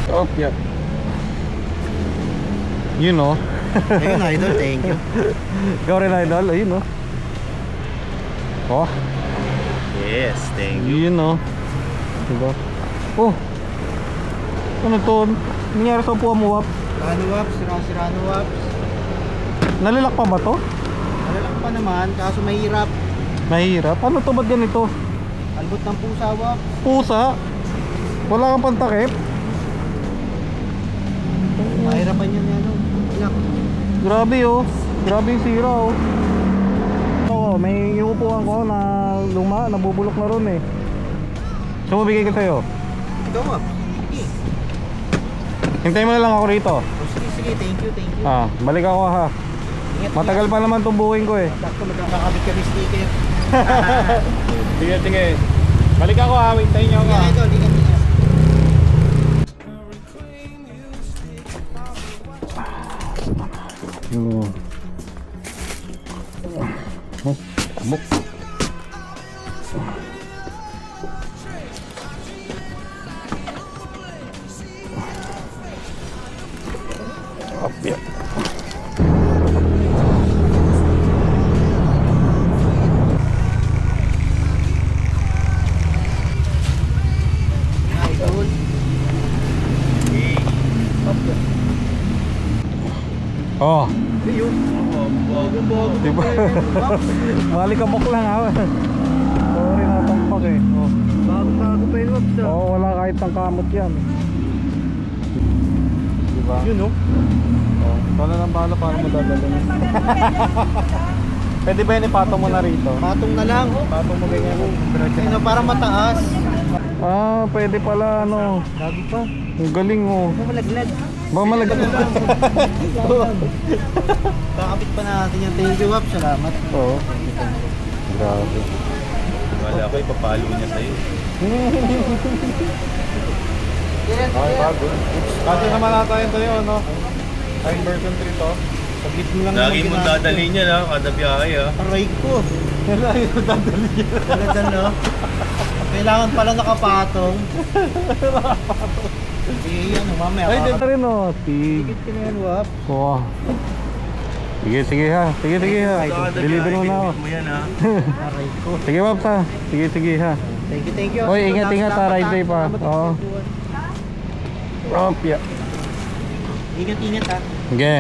Oh, yeah. You know. Ayun, idol, thank you. Ikaw rin, idol. Ayun, no. Oh, Yes, thank you. yun, no. Diba? Oh. Ano to? Nangyari sa upuan mo, Wap? Rano Waps, Rano Waps. Nalilak pa ba to? Malalak pa naman, kaso mahirap. Mahirap. Ano to? Ba't ganito? Albot ng pusa, Waps. Pusa? Wala kang pantakip? Mahirapan yan, ano. Inak. Grabe, oh. Grabe yung sira, oh. Oo, may iupuan ko na luma, nabubulok na ron eh. So, mabigay ko sa'yo. Ikaw, Waps. Sige. Hintayin mo na lang ako rito. Oh, sige, sige, thank you, thank you. Ah, balik ako ha. Ingat, Matagal pa naman itong buuin ko eh. Sakto, magkakabit kami sticker. Sige, sige. Balik ako ha, hintayin niyo ako. Yeah, idol, ingat, ingat. Muk. Apya. Idol. Oh, Ayun. Bago-bago. diba? Malikabok lang ha. Sorry, natampak eh. Oh. Bago-bago pa yun, Waps. Oo, wala kahit ng kamot yan. Diba? Yun, no? Oh, wala nang bahala para madadala niya. Pwede ba yun ipatong mo na rito? Patong na lang. Patong mo ganyan. Ano, para mataas. Ah, pwede pala ano. Lagi pa. Ang galing oh. Malaglag. Ba malagay. Kakapit pa natin yung thank you, Waps. Salamat. Oo. Grabe. Wala ko, ipapalo niya sa'yo. Ay, bago. Kasi naman natin ito yun, no? Time version 3 to. Saglit mo lang Lagi naman mong ginagawa. dadalhin niya na, kada biyahe ha. Aray ko. Lagi mo dadali yun. Talaga, no? Kailangan pala nakapatong. Sige, ano, mamaya. Ay, dito rin, oh. Higit ka na yan, Waps. Wow. Sige, sige ha. Sige, sige ha. Kada Deliver mo biyahe, na ako. mo yan ha. Aray ko. Sige, Paps ha. Sige, sige ha. Thank you, thank you. Hoy, ingat, ingat, ha. Ride safe, ha. Oo. Rompia. Ingat, ingat, ha. Sige.